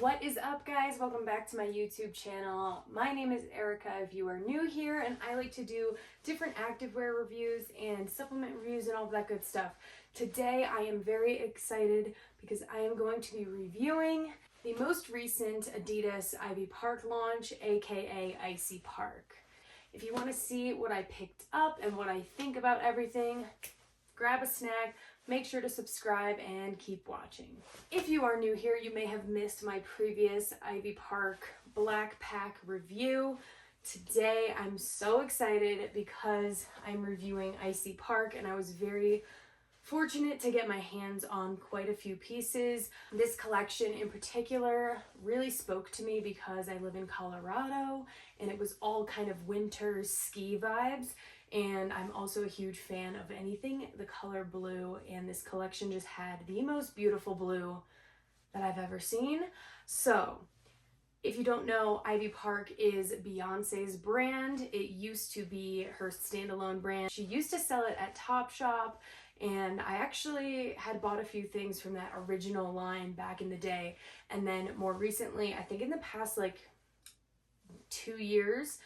What is up, guys? Welcome back to my YouTube channel. My name is Erica if you are new here, and I like to do different activewear reviews and supplement reviews and all that good stuff. Today I am very excited because I am going to be reviewing the most recent ADIDAS Ivy Park launch, aka Icy Park. If you want to see what I picked up and what I think about everything, grab a snack, make sure to subscribe and keep watching. If you are new here, you may have missed my previous Ivy Park Black Pack review. Today I'm so excited because I'm reviewing Icy Park, and I was very fortunate to get my hands on quite a few pieces. This collection in particular really spoke to me because I live in Colorado and it was all kind of winter ski vibes. And I'm also a huge fan of anything the color blue, and this collection just had the most beautiful blue that I've ever seen. So if you don't know, Ivy Park is Beyonce's brand. It used to be her standalone brand. She used to sell it at Topshop, and I actually had bought a few things from that original line back in the day. And then more recently, I think in the past like 2 years,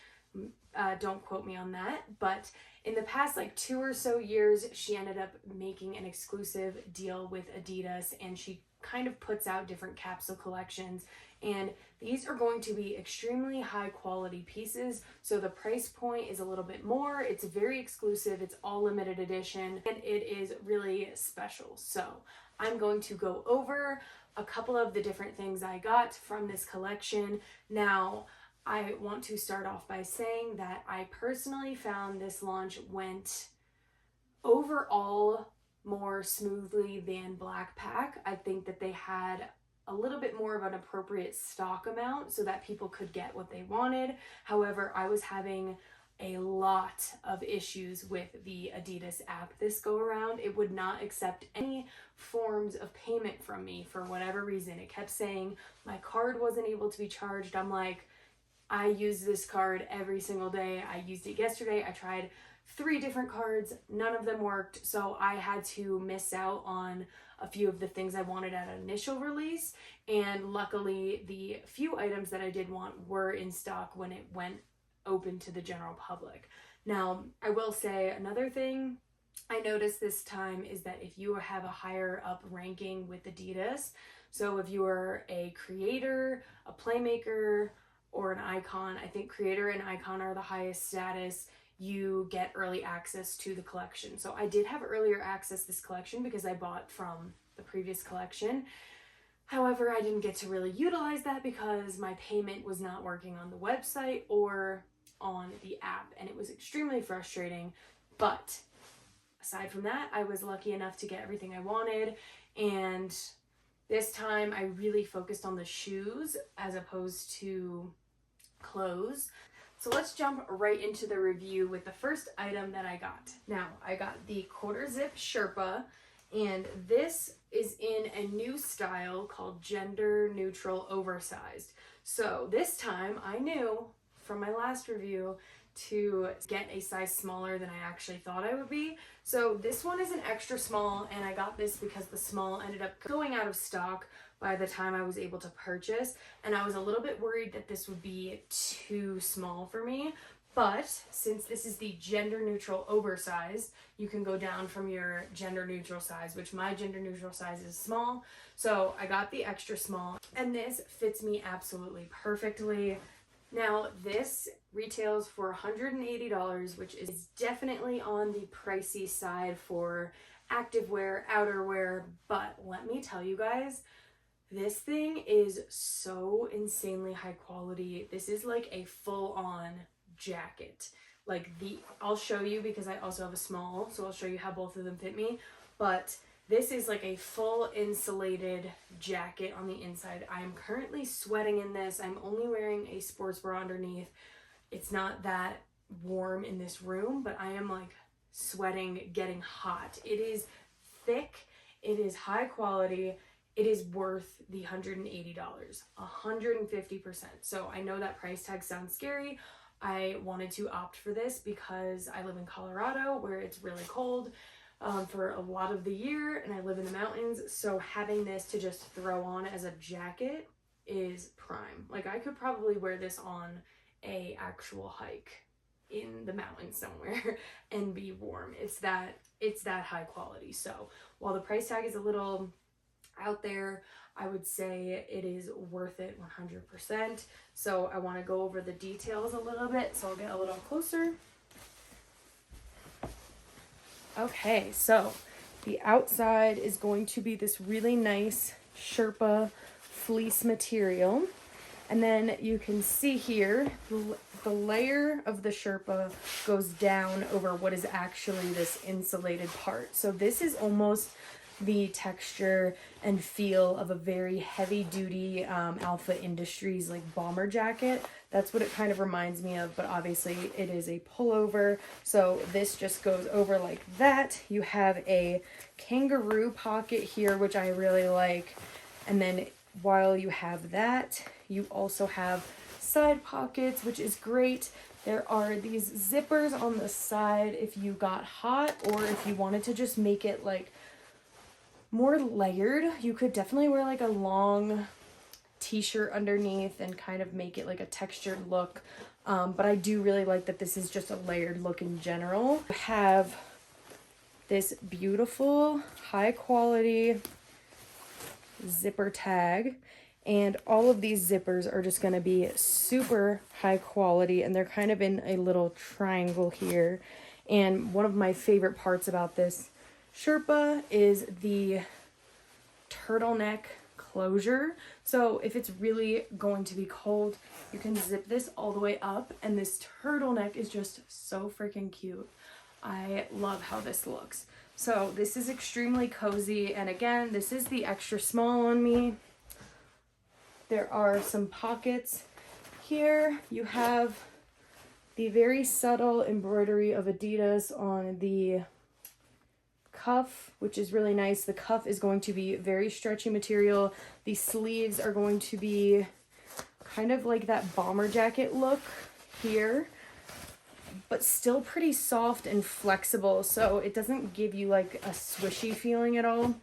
don't quote me on that, but in the past like 2 or so years, she ended up making an exclusive deal with ADIDAS, and she kind of puts out different capsule collections, and these are going to be extremely high quality pieces. So the price point is a little bit more. It's very exclusive. It's all limited edition, and it is really special. So I'm going to go over a couple of the different things I got from this collection. Now, I want to start off by saying that I personally found this launch went overall more smoothly than Black Pack. I think that they had a little bit more of an appropriate stock amount so that people could get what they wanted. However, I was having a lot of issues with the ADIDAS app this go around. It would not accept any forms of payment from me for whatever reason. It kept saying my card wasn't able to be charged. I'm like, I use this card every single day. I used it yesterday. I tried 3 different cards. None of them worked. So I had to miss out on a few of the things I wanted at initial release. And luckily, the few items that I did want were in stock when it went open to the general public. Now, I will say another thing I noticed this time is that if you have a higher up ranking with ADIDAS, so if you are a creator, a playmaker, or an icon, I think creator and icon are the highest status, you get early access to the collection. So I did have earlier access to this collection because I bought from the previous collection. However, I didn't get to really utilize that because my payment was not working on the website or on the app, and it was extremely frustrating. But aside from that, I was lucky enough to get everything I wanted, and this time I really focused on the shoes as opposed to clothes. So let's jump right into the review with the first item that I got. Now, I got the quarter zip Sherpa, and this is in a new style called gender neutral oversized. So this time I knew from my last review to get a size smaller than I actually thought I would be. So this one is an extra small, and I got this because the small ended up going out of stock by the time I was able to purchase, and I was a little bit worried that this would be too small for me. But since this is the gender neutral oversized, you can go down from your gender neutral size, which my gender neutral size is small. So I got the extra small, and this fits me absolutely perfectly. Now, this retails for $180, which is definitely on the pricey side for activewear, outerwear, but let me tell you guys, this thing is so insanely high quality. This is like a full-on jacket. I'll show you because I also have a small, so I'll show you how both of them fit me, but this is like a full insulated jacket on the inside. I am currently sweating in this. I'm only wearing a sports bra underneath. It's not that warm in this room, but I am like sweating, getting hot. It is thick. It is high quality. It is worth the $180, 150%. So I know that price tag sounds scary. I wanted to opt for this because I live in Colorado where it's really cold. for a lot of the year, and I live in the mountains, so having this to just throw on as a jacket is prime. Like I could probably wear this on a actual hike in the mountains somewhere and be warm. It's that high quality. So while the price tag is a little out there, I would say it is worth it 100%. So I want to go over the details a little bit, so I'll get a little closer. Okay, so the outside is going to be this really nice Sherpa fleece material. And then you can see here, the layer of the Sherpa goes down over what is actually this insulated part. So this is almost the texture and feel of a very heavy duty Alpha Industries like bomber jacket. That's what it kind of reminds me of, but obviously it is a pullover. So this just goes over like that. You have a kangaroo pocket here, which I really like. And then while you have that, you also have side pockets, which is great. There are these zippers on the side if you got hot, or if you wanted to just make it like more layered. You could definitely wear like a long t-shirt underneath and kind of make it like a textured look. But I do really like that this is just a layered look in general. You have this beautiful high quality zipper tag, and all of these zippers are just going to be super high quality, and they're kind of in a little triangle here. And one of my favorite parts about this Sherpa is the turtleneck closure. So if it's really going to be cold, you can zip this all the way up, and this turtleneck is just so freaking cute. I love how this looks. So this is extremely cozy, and again, this is the extra small on me. There are some pockets here. You have the very subtle embroidery of ADIDAS on the cuff, which is really nice. The cuff is going to be very stretchy material. The sleeves are going to be kind of like that bomber jacket look here, but still pretty soft and flexible, so it doesn't give you like a swishy feeling at all.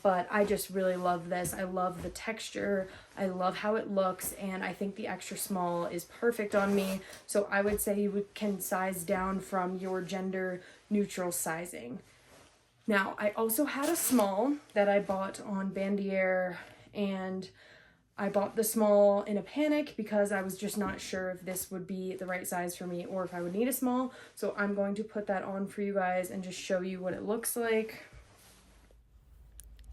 But I just really love this. I love the texture, I love how it looks, and I think the extra small is perfect on me. So I would say you can size down from your gender neutral sizing. Now, I also had a small that I bought on Bandier, and I bought the small in a panic because I was just not sure if this would be the right size for me or if I would need a small. So I'm going to put that on for you guys and just show you what it looks like.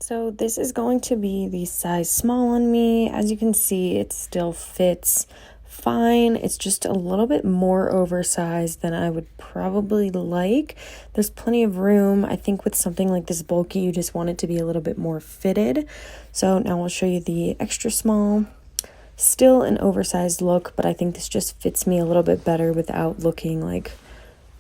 So this is going to be the size small on me. As you can see, it still fits fine. It's just a little bit more oversized than I would probably like. There's plenty of room. I think with something like this bulky, you just want it to be a little bit more fitted. So now I'll show you the extra small. Still an oversized look, but I think this just fits me a little bit better without looking like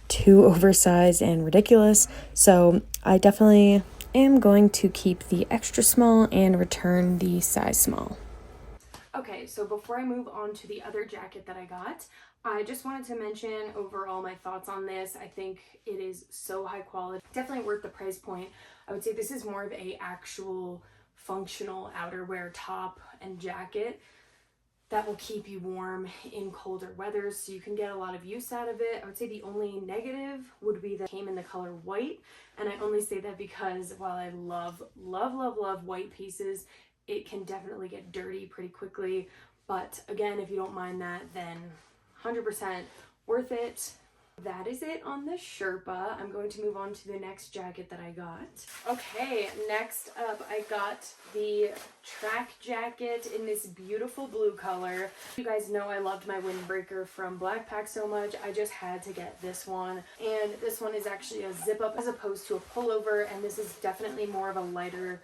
too oversized and ridiculous. So I definitely am going to keep the extra small and return the size small. Okay, so before I move on to the other jacket that I got, I just wanted to mention overall my thoughts on this. I think it is so high quality, definitely worth the price point. I would say this is more of a actual functional outerwear top and jacket that will keep you warm in colder weather, so you can get a lot of use out of it. I would say the only negative would be that it came in the color white, and I only say that because while I love white pieces, it can definitely get dirty pretty quickly. But again, if you don't mind that, then 100% worth it. That is it on the Sherpa. I'm going to move on to the next jacket that I got. Okay, next up I got the track jacket in this beautiful blue color. You guys know I loved my windbreaker from Blackpack so much, I just had to get this one. And this one is actually a zip up as opposed to a pullover, and this is definitely more of a lighter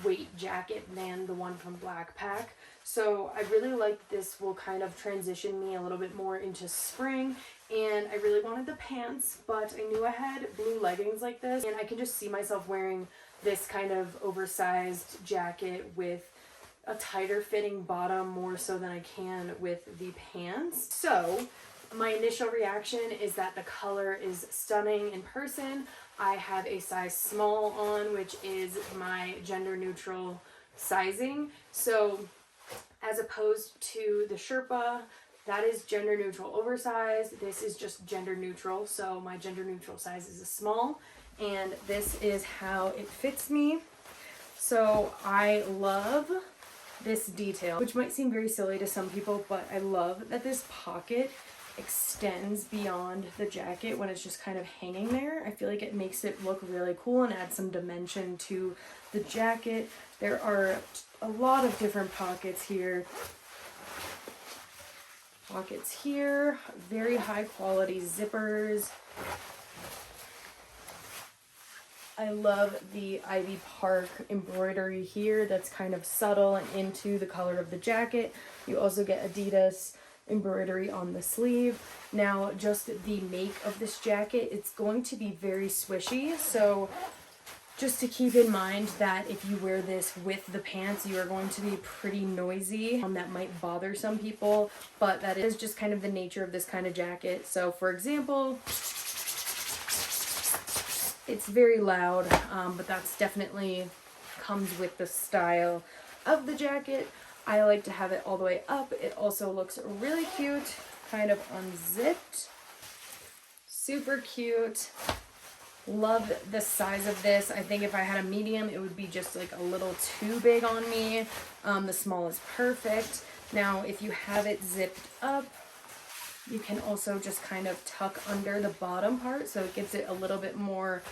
weight jacket than the one from Blackpack. So I really like this will kind of transition me a little bit more into spring, and I really wanted the pants, but I knew I had blue leggings like this, and I can just see myself wearing this kind of oversized jacket with a tighter fitting bottom more so than I can with the pants. So my initial reaction is that the color is stunning in person. I have a size small on, which is my gender neutral sizing. So as opposed to the Sherpa. That is gender neutral oversized. This is just gender neutral, so my gender neutral size is a small, and this is how it fits me. So I love this detail, which might seem very silly to some people, but I love that this pocket extends beyond the jacket when it's just kind of hanging there. I feel like it makes it look really cool and adds some dimension to the jacket. There are a lot of different pockets here. Pockets here, very high quality zippers. I love the Ivy Park embroidery here that's kind of subtle and into the color of the jacket. You also get ADIDAS embroidery on the sleeve. Now, just the make of this jacket, it's going to be very swishy, so just to keep in mind that if you wear this with the pants, you are going to be pretty noisy. That might bother some people, but that is just kind of the nature of this kind of jacket. So for example, it's very loud, but that's definitely comes with the style of the jacket. I like to have it all the way up. It also looks really cute, kind of unzipped. Super cute. Love the size of this. I think if I had a medium, it would be just like a little too big on me. The small is perfect. Now, if you have it zipped up, you can also just kind of tuck under the bottom part, so it gives it a little bit more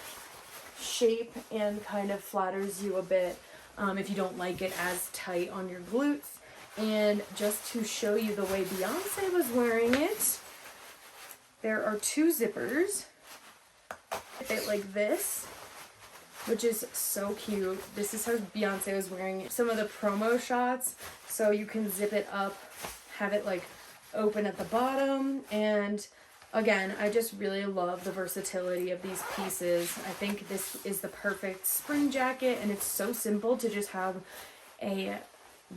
shape and kind of flatters you a bit if you don't like it as tight on your glutes. And just to show you the way Beyonce was wearing it, there are two zippers. Fit like this, which is so cute. This is how Beyonce was wearing it. Some of the promo shots, so you can zip it up, have it like open at the bottom, and again, I just really love the versatility of these pieces. I think this is the perfect spring jacket, and it's so simple to just have a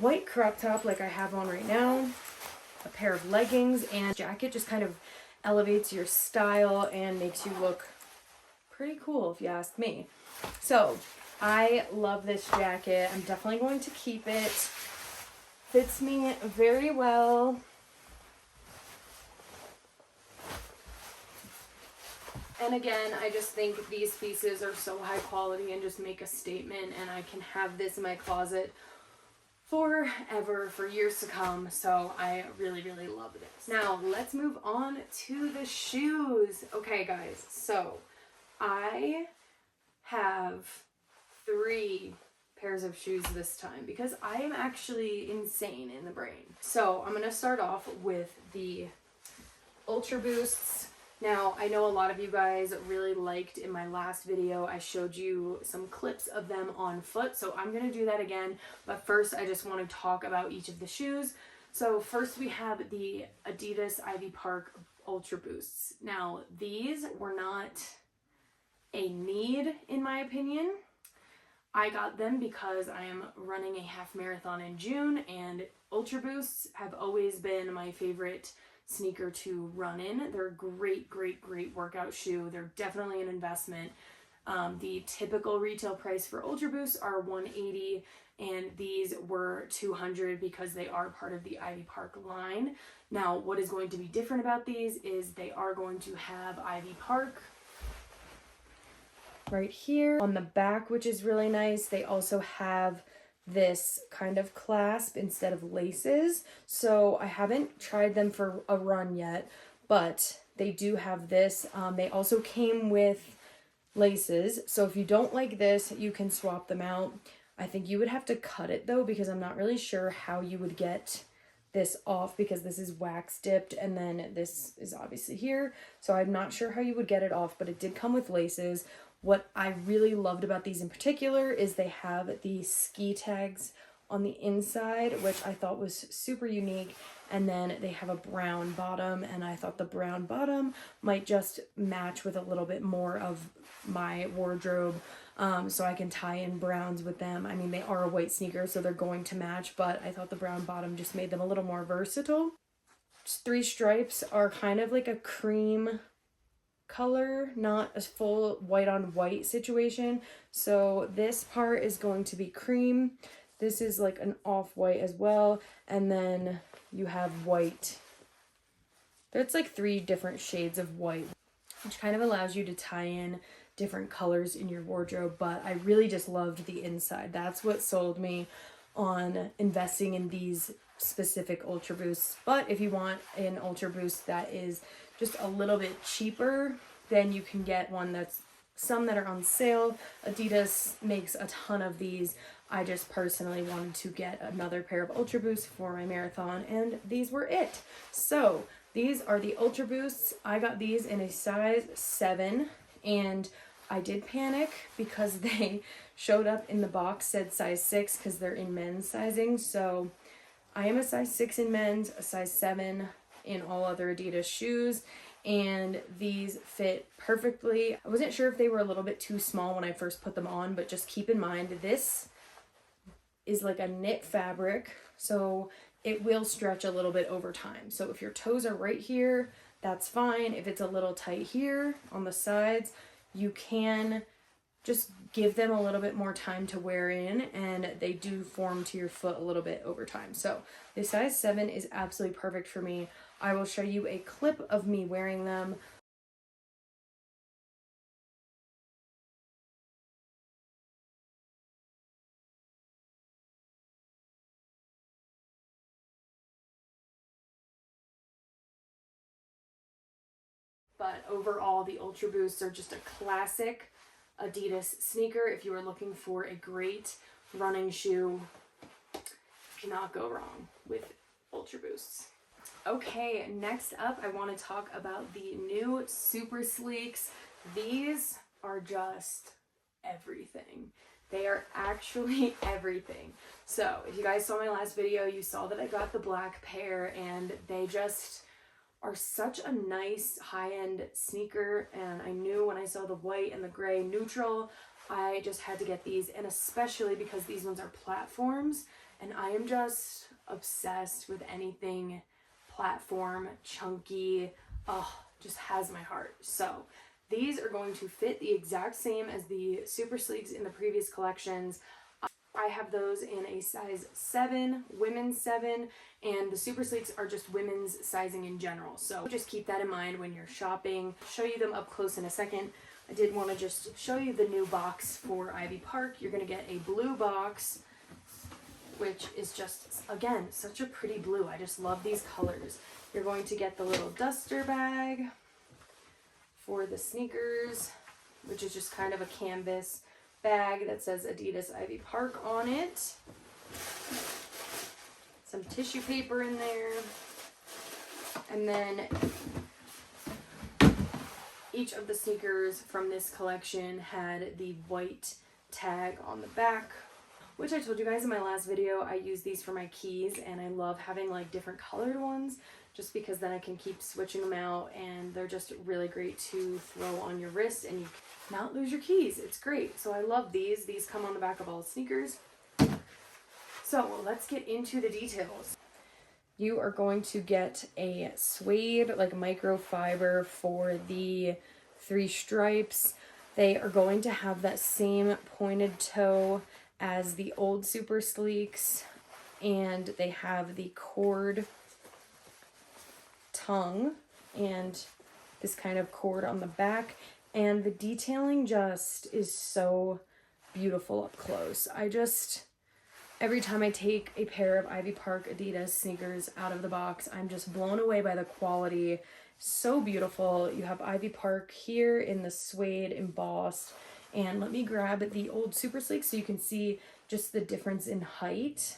white crop top like I have on right now, a pair of leggings, and jacket just kind of elevates your style and makes you look pretty cool if you ask me. So I love this jacket. I'm definitely going to keep it. Fits me very well. And again, I just think these pieces are so high quality and just make a statement, and I can have this in my closet forever, for years to come. So I really, really love this. Now let's move on to the shoes. Okay guys, so I have 3 pairs of shoes this time because I am actually insane in the brain. So I'm gonna start off with the Ultra Boosts. Now, I know a lot of you guys really liked in my last video, I showed you some clips of them on foot, so I'm gonna do that again. But first, I just want to talk about each of the shoes. So first we have the ADIDAS Ivy Park Ultra Boosts. Now, these were not a need in my opinion. I got them because I am running a half marathon in June, and Ultra Boosts have always been my favorite sneaker to run in. They're a great, great, great workout shoe. They're definitely an investment. The typical retail price for Ultra Boosts are $180, and these were $200 because they are part of the Ivy Park line. Now, what is going to be different about these is they are going to have Ivy Park right here on the back, which is really nice. They also have this kind of clasp instead of laces. So I haven't tried them for a run yet, but they do have this. They also came with laces. So if you don't like this, you can swap them out. I think you would have to cut it though, because I'm not really sure how you would get this off, because this is wax dipped and then this is obviously here. So I'm not sure how you would get it off, but it did come with laces. What I really loved about these in particular is they have the ski tags on the inside, which I thought was super unique. And then they have a brown bottom, and I thought the brown bottom might just match with a little bit more of my wardrobe. So I can tie in browns with them. I mean, they are a white sneaker, so they're going to match, but I thought the brown bottom just made them a little more versatile. Just 3 stripes are kind of like a cream color, not a full white on white situation. So this part is going to be cream. This is like an off-white as well, and then you have white. It's like 3 different shades of white, which kind of allows you to tie in different colors in your wardrobe, but I really just loved the inside. That's what sold me on investing in these specific Ultra Boosts. But if you want an Ultra Boost that is just a little bit cheaper, then you can get one that's some that are on sale. Adidas makes a ton of these. I just personally wanted to get another pair of Ultra Boosts for my marathon, and these were it. So these are the Ultra Boosts. I got these in a size 7, and I did panic because they showed up in the box, said size 6 because they're in men's sizing. So I am a size 6 in men's, a size 7 in all other Adidas shoes, and these fit perfectly. I wasn't sure if they were a little bit too small when I first put them on, but just keep in mind this is like a knit fabric, so it will stretch a little bit over time. So if your toes are right here, that's fine. If it's a little tight here on the sides, you can just give them a little bit more time to wear in, and they do form to your foot a little bit over time. So the size 7 is absolutely perfect for me. I will show you a clip of me wearing them. But overall, the Ultra Boosts are just a classic Adidas sneaker. If you are looking for a great running shoe, you cannot go wrong with Ultra Boosts. Okay, next up, I want to talk about the new Supersleeks. These are just everything. They are actually everything. So if you guys saw my last video, you saw that I got the black pair, and they just are such a nice high-end sneaker, and I knew when I saw the white and the gray neutral, I just had to get these, and especially because these ones are platforms, and I am just obsessed with anything platform, chunky, just has my heart. So these are going to fit the exact same as the Supersleeks in the previous collections. I have those in a size 7, women's 7, and the Supersleeks are just women's sizing in general. So just keep that in mind when you're shopping. I'll show you them up close in a second. I did want to just show you the new box for Ivy Park. You're going to get a blue box, which is just, again, such a pretty blue. I just love these colors. You're going to get the little duster bag for the sneakers, which is just kind of a canvas bag that says Adidas Ivy Park on it. Some tissue paper in there. And then each of the sneakers from this collection had the white tag on the back, which I told you guys in my last video. I use these for my keys, and I love having like different colored ones just because then I can keep switching them out, and they're just really great to throw on your wrist and you not lose your keys. It's great. So I love these. These come on the back of all the sneakers. So let's get into the details. You are going to get a suede, like microfiber for the 3 stripes. They are going to have that same pointed toe as the old Supersleeks, and they have the cord tongue and this kind of cord on the back, and the detailing just is so beautiful up close. Every time I take a pair of Ivy Park Adidas sneakers out of the box, I'm just blown away by the quality. So beautiful. You have Ivy Park here in the suede embossed. And let me grab the old Supersleek so you can see just the difference in height.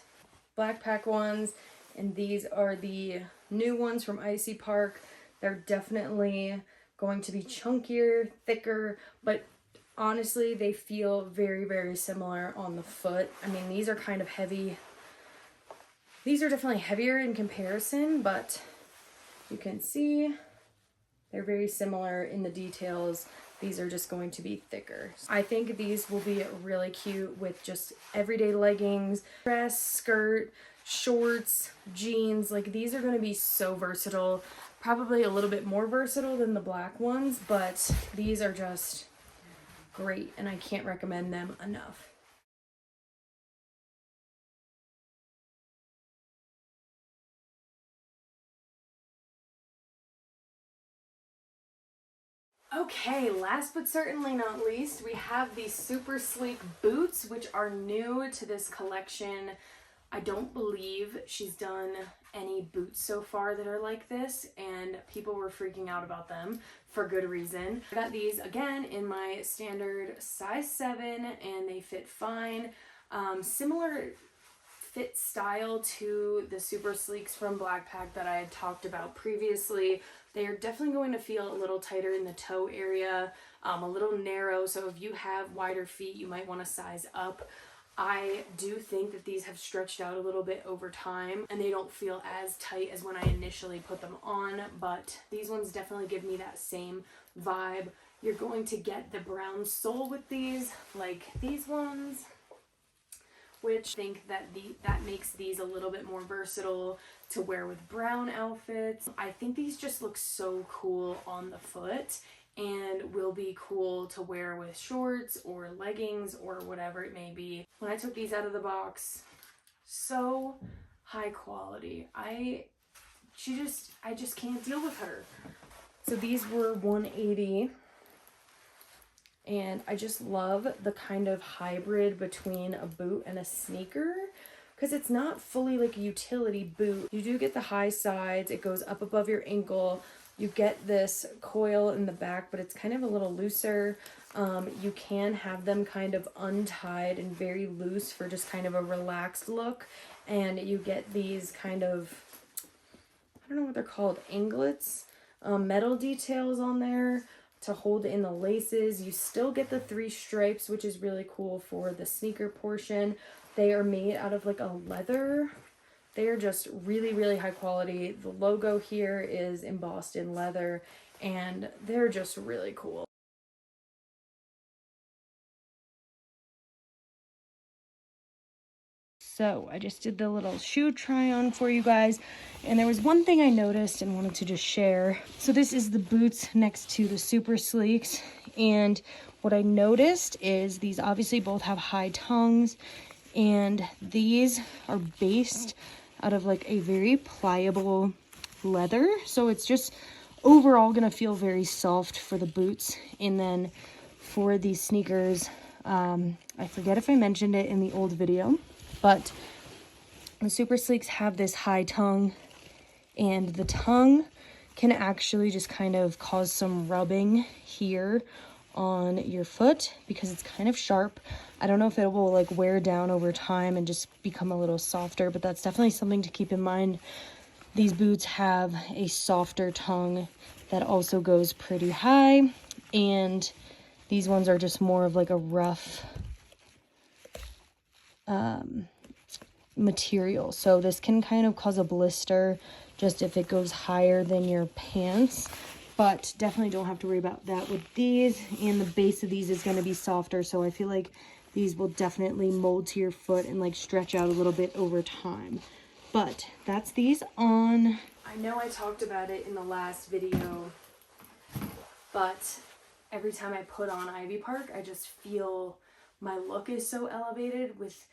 Black pack ones, and these are the new ones from Ivy Park. They're definitely going to be chunkier, thicker, but honestly, they feel very, very similar on the foot. I mean, these are kind of heavy. These are definitely heavier in comparison, but you can see they're very similar in the details. These are just going to be thicker. I think these will be really cute with just everyday leggings, dress, skirt, shorts, jeans. Like, these are going to be so versatile. Probably a little bit more versatile than the black ones, but these are just great, and I can't recommend them enough. Okay, last but certainly not least, we have these Supersleek Boots, which are new to this collection. I don't believe she's done any boots so far that are like this, and people were freaking out about them for good reason. I got these again in my standard size 7, and they fit fine. Similar fit style to the Supersleeks from Blackpack that I had talked about previously. They are definitely going to feel a little tighter in the toe area, a little narrow, so if you have wider feet, you might want to size up. I do think that these have stretched out a little bit over time, and they don't feel as tight as when I initially put them on, but these ones definitely give me that same vibe. You're going to get the brown sole with these, like these ones, which I think that that makes these a little bit more versatile to wear with brown outfits. I think these just look so cool on the foot and will be cool to wear with shorts or leggings or whatever it may be. When I took these out of the box, so high quality. I just can't deal with her. So these were $180. And I just love the kind of hybrid between a boot and a sneaker, because it's not fully like a utility boot. You do get the high sides, it goes up above your ankle. You get this coil in the back, but it's kind of a little looser. You can have them kind of untied and very loose for just kind of a relaxed look. And you get these kind of, I don't know what they're called, anglets, metal details on there to hold in the laces. You still get the 3 stripes, which is really cool for the sneaker portion. They are made out of like a leather. They are just really, really high quality. The logo here is embossed in leather, and they're just really cool. So I just did the little shoe try on for you guys, and there was one thing I noticed and wanted to just share. So this is the boots next to the Supersleeks, and what I noticed is these obviously both have high tongues, and these are based out of like a very pliable leather, so it's just overall gonna feel very soft for the boots. And then for these sneakers, I forget if I mentioned it in the old video, but the Supersleeks have this high tongue, and the tongue can actually just kind of cause some rubbing here on your foot because it's kind of sharp. I don't know if it will like wear down over time and just become a little softer, but that's definitely something to keep in mind. These boots have a softer tongue that also goes pretty high, and these ones are just more of like a rough material, so this can kind of cause a blister just if it goes higher than your pants, but definitely don't have to worry about that with these. And the base of these is going to be softer, so I feel like these will definitely mold to your foot and like stretch out a little bit over time. But that's these on. I know I talked about it in the last video, but every time I put on Ivy Park, I just feel my look is so elevated with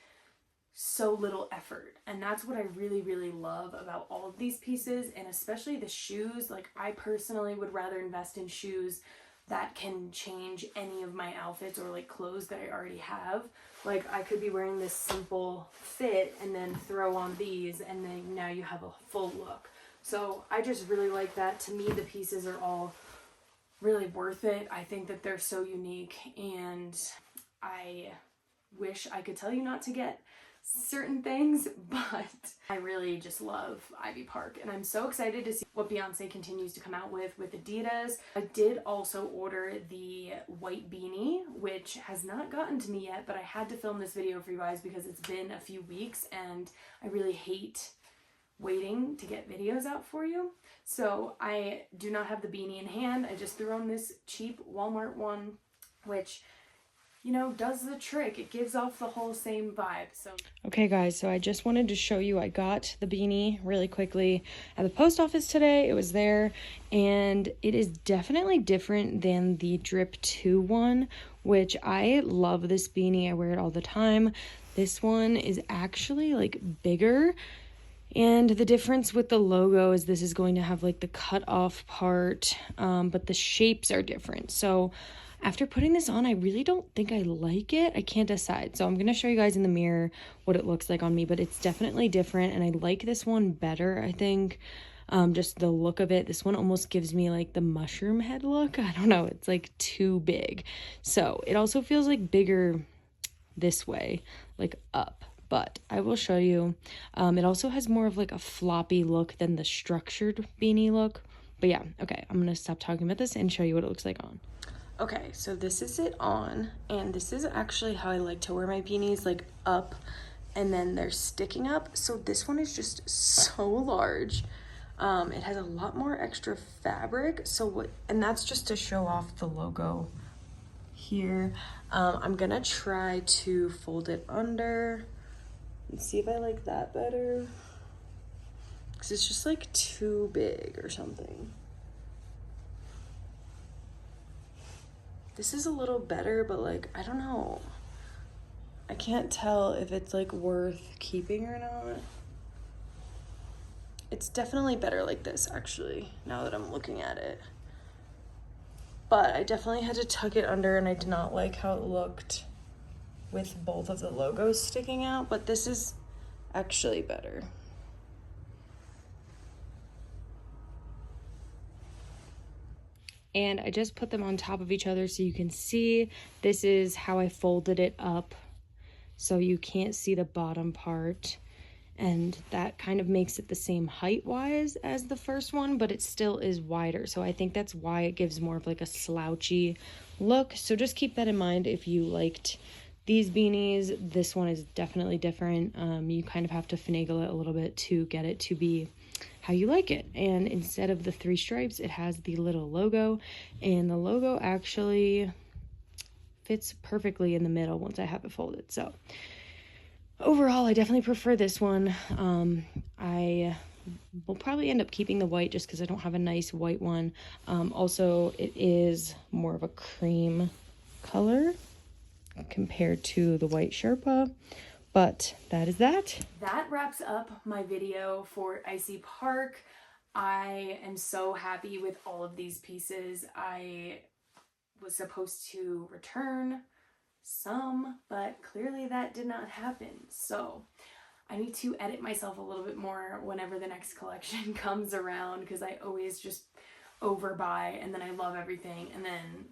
so little effort. And that's what I really, really love about all of these pieces, and especially the shoes. Like, I personally would rather invest in shoes that can change any of my outfits or like clothes that I already have. Like, I could be wearing this simple fit and then throw on these, and then now you have a full look. So I just really like that. To me, the pieces are all really worth it. I think that they're so unique, and I wish I could tell you not to get certain things, but I really just love Ivy Park, and I'm so excited to see what Beyonce continues to come out with ADIDAS. I did also order the white beanie, which has not gotten to me yet, but I had to film this video for you guys because it's been a few weeks and I really hate waiting to get videos out for you. So I do not have the beanie in hand. I just threw on this cheap Walmart one, which, you know, does the trick. It gives off the whole same vibe. So okay guys, so I just wanted to show you I got the beanie really quickly at the post office today. It was there, and it is definitely different than the Drip 2 one, which I love this beanie. I wear it all the time. This one is actually like bigger, And the difference with the logo is this is going to have like the cut off part, but the shapes are different. So after putting this on, I really don't think I like it. I can't decide. So I'm going to show you guys in the mirror what it looks like on me, but it's definitely different. And I like this one better, I think. Just the look of it. This one almost gives me like the mushroom head look. I don't know. It's like too big. So it also feels like bigger this way, like up. But I will show you. It also has more of like a floppy look than the structured beanie look. But yeah, okay, I'm gonna stop talking about this and show you what it looks like on. Okay, so this is it on, and this is actually how I like to wear my beanies, like up, and then they're sticking up. So this one is just so large. It has a lot more extra fabric. And that's just to show off the logo here. I'm gonna try to fold it under and see if I like that better, because it's just like too big or something. This is a little better, but like, I don't know. I can't tell if it's like worth keeping or not. It's definitely better like this, actually, now that I'm looking at it. But I definitely had to tuck it under, and I did not like how it looked with both of the logos sticking out, but this is actually better. And I just put them on top of each other so you can see. This is how I folded it up, so you can't see the bottom part. And that kind of makes it the same height-wise as the first one, but it still is wider. So I think that's why it gives more of like a slouchy look. So just keep that in mind if you liked these beanies. This one is definitely different. You kind of have to finagle it a little bit to get it to be how you like it. And instead of the 3 stripes, it has the little logo, and the logo actually fits perfectly in the middle once I have it folded. So overall, I definitely prefer this one. I will probably end up keeping the white just because I don't have a nice white one. Also, it is more of a cream color compared to the white Sherpa. But that is that. That wraps up my video for Icy Park. I am so happy with all of these pieces. I was supposed to return some, but clearly that did not happen. So I need to edit myself a little bit more whenever the next collection comes around, because I always just overbuy and then I love everything and then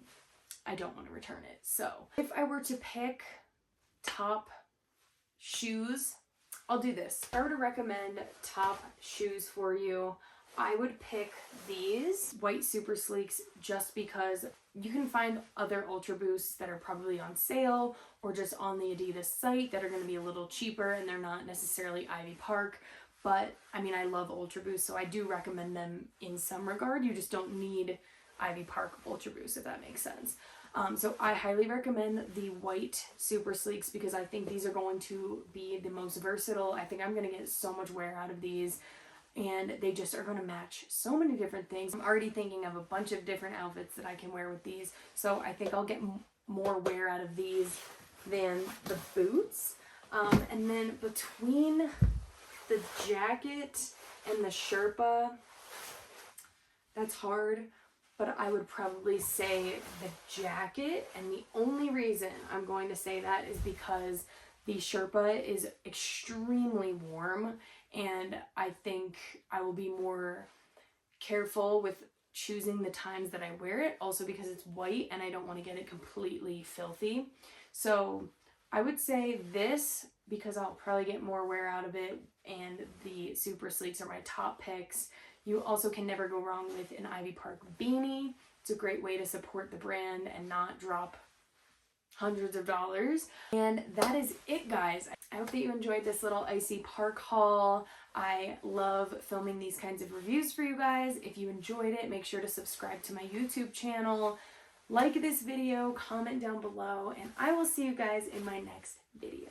I don't want to return it. So if I were to pick top shoes, I'll do this. If I were to recommend top shoes for you, I would pick these white Supersleeks, just because you can find other Ultra Boosts that are probably on sale or just on the ADIDAS site that are going to be a little cheaper, and they're not necessarily Ivy Park. But I mean, I love Ultra Boosts, so I do recommend them in some regard. You just don't need Ivy Park Ultra Boosts, if that makes sense. So I highly recommend the white Supersleeks because I think these are going to be the most versatile. I think I'm going to get so much wear out of these, and they just are going to match so many different things. I'm already thinking of a bunch of different outfits that I can wear with these, so I think I'll get more wear out of these than the boots. And then between the jacket and the Sherpa, that's hard, but I would probably say the jacket, and the only reason I'm going to say that is because the Sherpa is extremely warm, and I think I will be more careful with choosing the times that I wear it, also because it's white and I don't want to get it completely filthy. So I would say this, because I'll probably get more wear out of it, and the Supersleeks are my top picks. You also can never go wrong with an Ivy Park beanie. It's a great way to support the brand and not drop hundreds of dollars. And that is it, guys. I hope that you enjoyed this little Icy Park haul. I love filming these kinds of reviews for you guys. If you enjoyed it, make sure to subscribe to my YouTube channel, like this video, comment down below, and I will see you guys in my next video.